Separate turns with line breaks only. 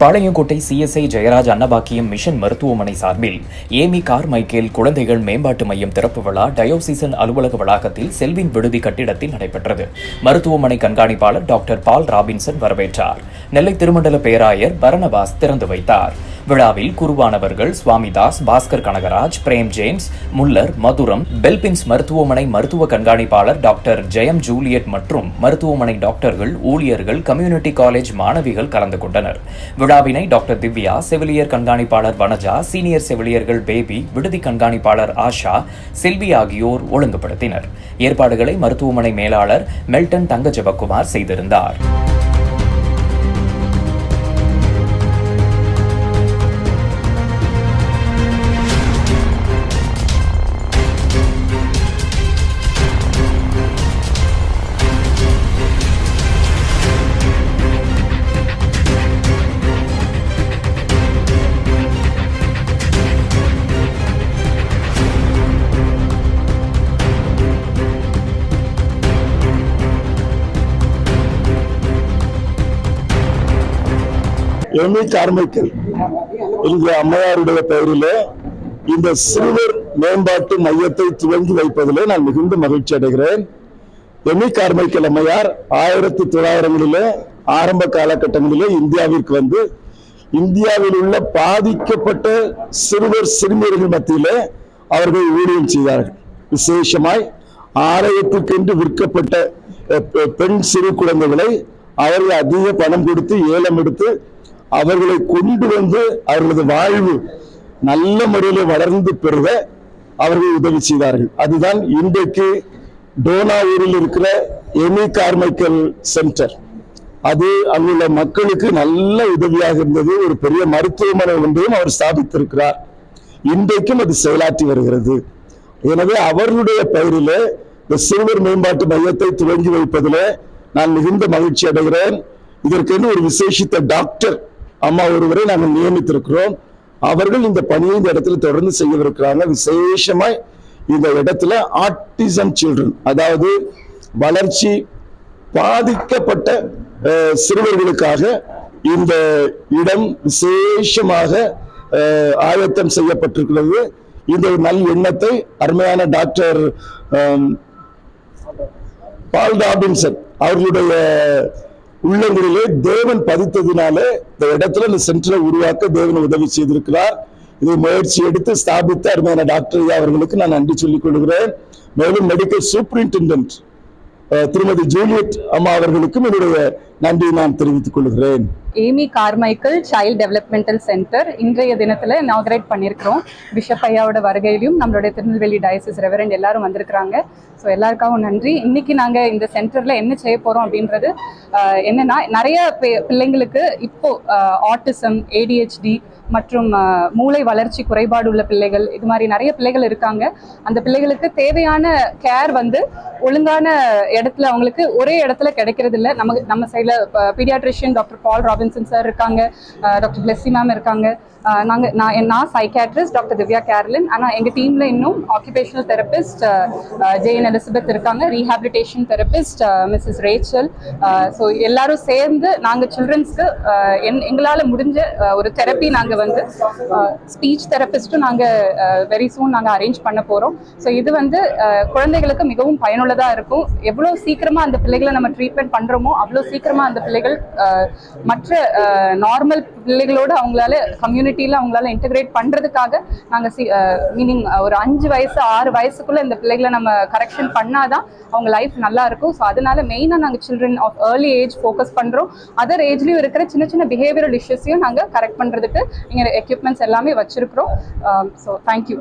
Palayamkottai CSI Jayaraj Annabakkiyam mission மருத்துவமனை சார்பில் Amy Carmichael குழந்தைகள் மேம்பாட்டு மையம் திறப்பு விழா டயோசிசன் அலுவலக வளாகத்தில் செல்வின் விடுதி கட்டிடத்தில் நடைபெற்றது. மருத்துவமனை கண்காணிப்பாளர் டாக்டர் பால் ராபின்சன் வரவேற்றார். நெல்லை திருமண்டல பேராயர் பரணபாஸ் திறந்து வைத்தார். விழாவில் குருவானவர்கள் சுவாமிதாஸ், பாஸ்கர் கனகராஜ், பிரேம் ஜேம்ஸ், முல்லர், மதுரம், பெல்பின்ஸ் மருத்துவமனை மருத்துவ கண்காணிப்பாளர் டாக்டர் ஜெயம் ஜூலியட் மற்றும் மருத்துவமனை டாக்டர்கள், ஊழியர்கள், கம்யூனிட்டி காலேஜ் மாணவிகள் கலந்து கொண்டனர். விழாவினை டாக்டர் திவ்யா, செவிலியர் கண்காணிப்பாளர் வனஜா, சீனியர் செவிலியர்கள் பேபி, விடுதி கண்காணிப்பாளர் ஆஷா, செல்வி ஆகியோர் ஒழுங்குபடுத்தினர். ஏற்பாடுகளை மருத்துவமனை மேலாளர் மெல்டன் தங்க ஜெபக்குமார் செய்திருந்தார்.
ஏமி கார்மைக்கேல் என்கிற அம்மையாருடைய பெயரிலே இந்த சிறுவர் மேம்பாட்டு மையத்தை துவங்கி வைப்பதிலே நான் மிகுந்த மகிழ்ச்சி அடைகிறேன். ஏமி கார்மைக்கேல் அம்மையார் 1900களிலே ஆரம்ப காலகட்டங்களிலே இந்தியாவிற்கு வந்து இந்தியாவில் உள்ள பாதிக்கப்பட்ட சிறுவர் சிறுமியர்கள் மத்தியிலே அவர்கள் ஊழியம் செய்தார்கள். விசேஷமாய் ஆலயத்துக்கென்று விற்கப்பட்ட பெண் சிறு குழந்தைகளை அவர்கள் அதிக பணம் கொடுத்து ஏலம் எடுத்து அவர்களை கொண்டு வந்து அவர்களது வாழ்வு நல்ல முறையில் வளர்ந்து பெறுவ அவர்கள் உதவி செய்தார்கள். அதுதான் இன்றைக்கு டோனாவூரில் இருக்கிற ஏமி கார்மைக்கேல் சென்டர். அது அங்குள்ள மக்களுக்கு நல்ல உதவியாக இருந்தது. ஒரு பெரிய மருத்துவமனை ஒன்றையும் அவர் ஸ்தாபித்திருக்கிறார். இன்றைக்கும் அது செயலாற்றி வருகிறது. எனவே அவர்களுடைய பெயரிலே இந்த சிறுவர் மேம்பாட்டு மையத்தை துவங்கி வைப்பதிலே நான் மிகுந்த மகிழ்ச்சி அடைகிறேன். இதற்கென்று ஒரு விசேஷித்த டாக்டர் அம்மா ஒருவரை நாங்கள் நியமித்திருக்கிறோம். அவர்கள் இந்த பணியை இந்த இடத்துல தொடர்ந்து செய்யவிருக்கிறாங்க. விசேஷமாய் இந்த இடத்துல ஆட்டிசம் சில்ட்ரன், அதாவது வளர்ச்சி பாதிக்கப்பட்ட சிறுவர்களுக்காக இந்த இடம் விசேஷமாக ஆயத்தம் செய்யப்பட்டிருக்கிறது. இந்த நல் எண்ணத்தை அருமையான டாக்டர் பால் ராபின்சன் அவர்களுடைய உள்ளங்களிலே தேவன் பதித்ததினால இந்த இடத்துல இந்த சென்டரை உருவாக்க தேவன் உதவி செய்திருக்கிறார். இதை முயற்சி எடுத்து ஸ்தாபித்த அருமையான டாக்டர் அவர்களுக்கு நான் நன்றி சொல்லிக் கொள்கிறேன். மேலும் மெடிக்கல் சூப்பரிண்டெண்டன்ட் திருமதி ஜூலியட் அம்மா அவர்களுக்கும் என்னுடைய நன்றியை நான் தெரிவித்துக் கொள்கிறேன்.
Amy Carmichael child developmental centre இன்றைய தினத்தில் இனாகரேட் பண்ணியிருக்கிறோம். பிஷப் ஐயாவோட வருகையிலும் நம்மளுடைய திருநெல்வேலி டயசிஸ் ரெவரண்ட் எல்லாரும் வந்திருக்கிறாங்க. ஸோ எல்லாருக்காகவும் நன்றி. இன்னைக்கு நாங்கள் இந்த சென்டரில் என்ன செய்ய போகிறோம் அப்படின்றது என்னன்னா, நிறைய பிள்ளைங்களுக்கு இப்போ ஆட்டிசம், ஏடிஹெச்டி மற்றும் மூளை வளர்ச்சி குறைபாடு உள்ள பிள்ளைகள், இது மாதிரி நிறைய பிள்ளைகள் இருக்காங்க. அந்த பிள்ளைகளுக்கு தேவையான கேர் வந்து ஒழுங்கான இடத்துல அவங்களுக்கு ஒரே இடத்துல கிடைக்கிறது இல்லை. நம்ம சைடில் பீடியாட்ரிஷியன் டாக்டர் பால் ராபின்சன் சார் இருக்காங்க, டாக்டர் பிளெஸ்ஸி மேம் இருக்காங்க, நான் சைக்காட்ரிஸ்ட் டாக்டர் திவ்யா கேரலின். ஆனால் எங்கள் டீமில் இன்னும் ஆக்குபேஷனல் தெரபிஸ்ட் ஜெயின் எலிசபெத் இருக்காங்க, rehabilitation therapist Mrs Rachel. So எல்லாரும் சேர்ந்து நாங்கள் சில்ட்ரன்ஸ்க்கு எங்களால் முடிஞ்ச ஒரு தெரப்பி நாங்கள் வந்து ஸ்பீச் தெரபிஸ்ட்டும் நாங்கள் வெரி சூன் நாங்கள் அரேஞ்ச் பண்ண போகிறோம். ஸோ இது வந்து குழந்தைகளுக்கு மிகவும் பயனுள்ளதாக இருக்கும். எவ்வளோ சீக்கிரமாக அந்த பிள்ளைகளை நம்ம ட்ரீட்மெண்ட் பண்ணுறோமோ அவ்வளோ சீக்கிரமாக அந்த பிள்ளைகள் மற்ற நார்மல் பிள்ளைகளோடு அவங்களால கம்யூனிட்டியில் அவங்களால இன்டகிரேட் பண்ணுறதுக்காக நாங்கள் மீனிங் ஒரு 5 வயசு 6 வயசுக்குள்ளே இந்த பிள்ளைகளை நம்ம கரெக்ஷன் பண்ணாதான் அவங்க லைஃப் நல்லா இருக்கும். ஸோ அதனால மெயினாக நாங்கள் children of early age focus பண்ணுறோம். அதர் ஏஜ்லேயும் இருக்கிற சின்ன சின்ன பிஹேவியரல் இஷ்யூஸையும் நாங்கள் கரெக்ட் பண்ணுறதுக்கு இங்கே எக்யூப்மெண்ட்ஸ் எல்லாமே வச்சுருக்கிறோம். So thank you.